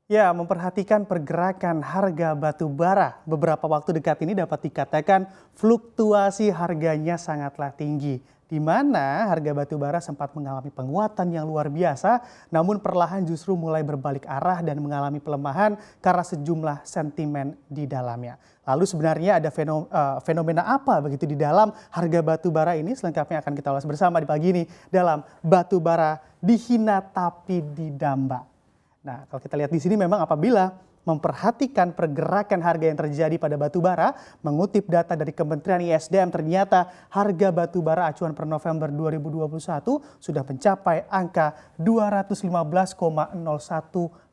Ya, memperhatikan pergerakan harga batu bara beberapa waktu dekat ini dapat dikatakan fluktuasi harganya sangatlah tinggi. Di mana harga batu bara sempat mengalami penguatan yang luar biasa, namun perlahan justru mulai berbalik arah dan mengalami pelemahan karena sejumlah sentimen di dalamnya. Lalu sebenarnya ada fenomena apa begitu di dalam harga batu bara ini? Selengkapnya akan kita ulas bersama di pagi ini dalam Batu Bara Dihina Tapi Didamba. Nah, kalau kita lihat di sini memang apabila memperhatikan pergerakan harga yang terjadi pada batu bara, mengutip data dari Kementerian ISDM ternyata harga batu bara acuan per November 2021 sudah mencapai angka 215,01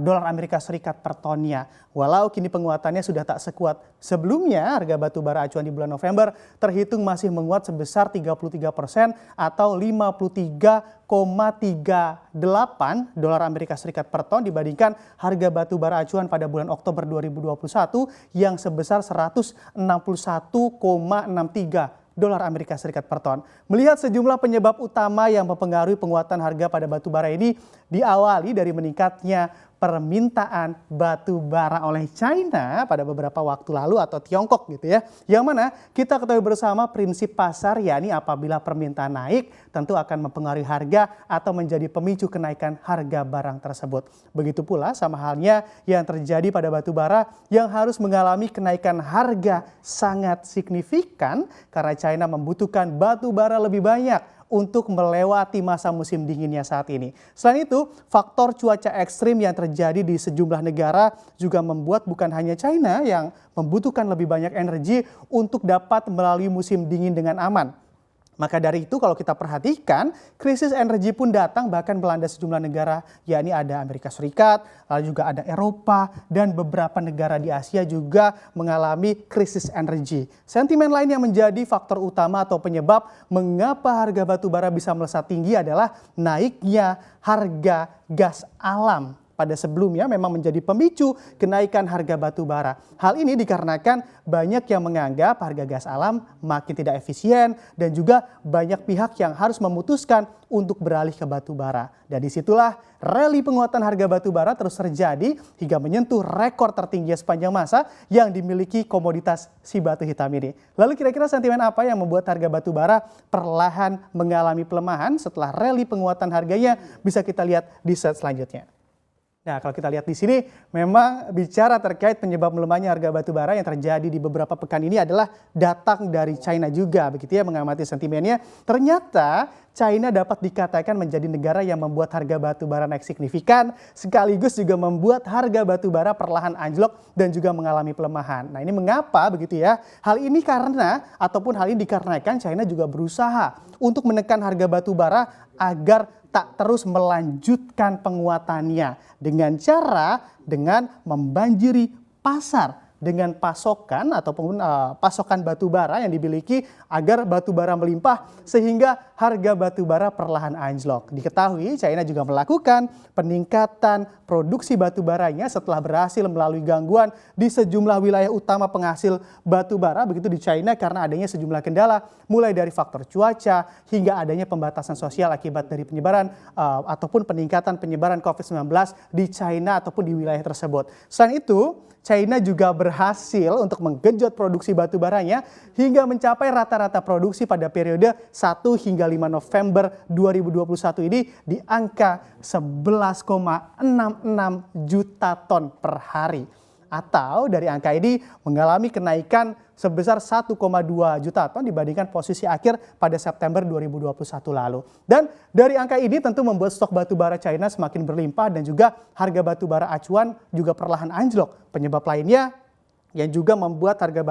dolar Amerika Serikat per tonnya. Walau kini penguatannya sudah tak sekuat sebelumnya, harga batu bara acuan di bulan November terhitung masih menguat sebesar 33% atau 53,38 dolar Amerika Serikat per ton dibandingkan harga batu bara acuan pada bulan Oktober 2021 yang sebesar 161,63 dolar Amerika Serikat per ton. Melihat sejumlah penyebab utama yang mempengaruhi penguatan harga pada batu bara ini diawali dari meningkatnya permintaan batu bara oleh China pada beberapa waktu lalu atau Tiongkok gitu ya. Yang mana kita ketahui bersama prinsip pasar, yakni apabila permintaan naik tentu akan mempengaruhi harga atau menjadi pemicu kenaikan harga barang tersebut. Begitu pula sama halnya yang terjadi pada batu bara yang harus mengalami kenaikan harga sangat signifikan karena China membutuhkan batu bara lebih banyak untuk melewati masa musim dinginnya saat ini. Selain itu, faktor cuaca ekstrim yang terjadi di sejumlah negara juga membuat bukan hanya China yang membutuhkan lebih banyak energi untuk dapat melalui musim dingin dengan aman. Maka dari itu kalau kita perhatikan, krisis energi pun datang bahkan melanda sejumlah negara, yakni ada Amerika Serikat, lalu juga ada Eropa, dan beberapa negara di Asia juga mengalami krisis energi. Sentimen lain yang menjadi faktor utama atau penyebab mengapa harga batu bara bisa melesat tinggi adalah naiknya harga gas alam. Pada sebelumnya memang menjadi pemicu kenaikan harga batu bara. Hal ini dikarenakan banyak yang menganggap harga gas alam makin tidak efisien dan juga banyak pihak yang harus memutuskan untuk beralih ke batu bara. Dan disitulah rally penguatan harga batu bara terus terjadi hingga menyentuh rekor tertinggi sepanjang masa yang dimiliki komoditas si batu hitam ini. Lalu kira-kira sentimen apa yang membuat harga batu bara perlahan mengalami pelemahan setelah rally penguatan harganya? Bisa kita lihat di slide selanjutnya. Nah, kalau kita lihat di sini memang bicara terkait penyebab melemahnya harga batu bara yang terjadi di beberapa pekan ini adalah datang dari China juga, begitu ya, mengamati sentimennya. Ternyata China dapat dikatakan menjadi negara yang membuat harga batu bara naik signifikan, sekaligus juga membuat harga batu bara perlahan anjlok dan juga mengalami pelemahan. Nah, ini mengapa begitu ya? Hal ini hal ini dikarenakan China juga berusaha untuk menekan harga batu bara agar tak terus melanjutkan penguatannya dengan membanjiri pasar dengan pasokan ataupun pasokan batu bara yang dimiliki agar batu bara melimpah sehingga harga batu bara perlahan anjlok. Diketahui China juga melakukan peningkatan produksi batu baranya setelah berhasil melalui gangguan di sejumlah wilayah utama penghasil batu bara begitu di China karena adanya sejumlah kendala mulai dari faktor cuaca hingga adanya pembatasan sosial akibat dari penyebaran ataupun peningkatan penyebaran COVID-19 di China ataupun di wilayah tersebut. Selain itu, China juga berhasil untuk menggenjot produksi batu baranya hingga mencapai rata-rata produksi pada periode 1 hingga 5 November 2021 ini di angka 11,66 juta ton per hari. Atau dari angka ini mengalami kenaikan sebesar 1,2 juta ton dibandingkan posisi akhir pada September 2021 lalu. Dan dari angka ini tentu membuat stok batu bara China semakin berlimpah dan juga harga batu bara acuan juga perlahan anjlok. Penyebab lainnya yang juga membuat harga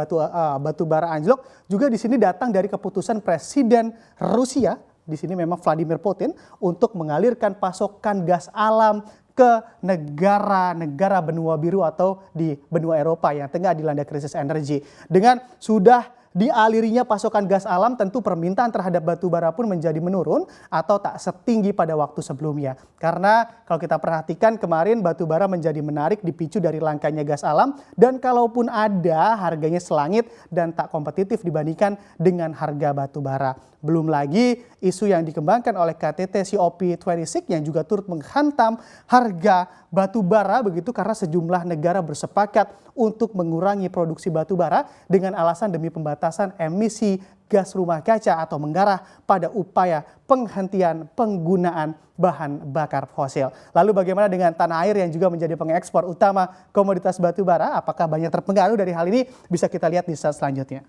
batu bara anjlok juga di sini datang dari keputusan Presiden Rusia, di sini memang Vladimir Putin, untuk mengalirkan pasokan gas alam ke negara-negara benua biru atau di benua Eropa yang tengah dilanda krisis energi. Dengan sudah dialirinya pasokan gas alam, tentu permintaan terhadap batu bara pun menjadi menurun atau tak setinggi pada waktu sebelumnya. Karena kalau kita perhatikan kemarin batu bara menjadi menarik dipicu dari langkanya gas alam, dan kalaupun ada harganya selangit dan tak kompetitif dibandingkan dengan harga batu bara. Belum lagi isu yang dikembangkan oleh KTT COP26 yang juga turut menghantam harga batu bara begitu, karena sejumlah negara bersepakat untuk mengurangi produksi batu bara dengan alasan demi pembatasan emisi gas rumah kaca atau mengarah pada upaya penghentian penggunaan bahan bakar fosil. Lalu bagaimana dengan tanah air yang juga menjadi pengekspor utama komoditas batu bara? Apakah banyak terpengaruh dari hal ini? Bisa kita lihat di slide selanjutnya.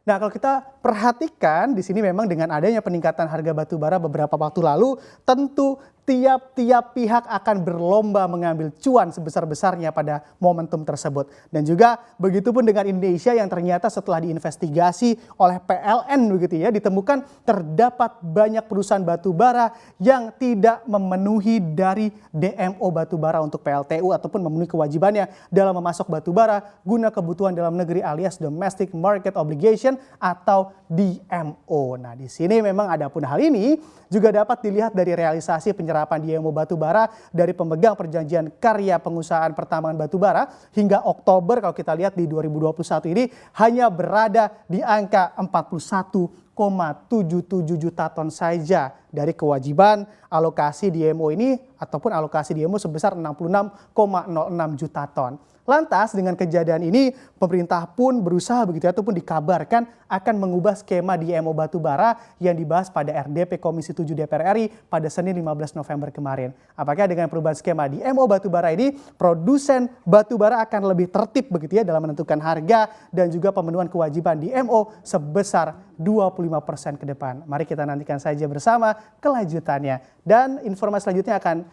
Nah, kalau kita perhatikan di sini memang dengan adanya peningkatan harga batu bara beberapa waktu lalu, tentu tiap-tiap pihak akan berlomba mengambil cuan sebesar-besarnya pada momentum tersebut. Dan juga begitupun dengan Indonesia yang ternyata setelah diinvestigasi oleh PLN begitu ya, ditemukan terdapat banyak perusahaan batu bara yang tidak memenuhi dari DMO batu bara untuk PLTU ataupun memenuhi kewajibannya dalam memasok batu bara guna kebutuhan dalam negeri alias Domestic Market Obligation atau DMO. Nah, di sini memang adapun hal ini juga dapat dilihat dari realisasi penyerapan DMO batu bara dari pemegang perjanjian karya pengusahaan pertambangan batu bara hingga Oktober kalau kita lihat di 2021 ini hanya berada di angka 41,77 juta ton saja dari kewajiban alokasi DMO ini ataupun alokasi DMO sebesar 66,06 juta ton. Lantas dengan kejadian ini pemerintah pun berusaha begitu ataupun dikabarkan akan mengubah skema DMO batu bara yang dibahas pada RDP Komisi 7 DPR RI pada Senin 15 November kemarin. Apakah dengan perubahan skema DMO batu bara ini produsen batu bara akan lebih tertib begitu ya dalam menentukan harga dan juga pemenuhan kewajiban DMO sebesar 25% ke depan. Mari kita nantikan saja bersama kelanjutannya. Dan informasi selanjutnya akan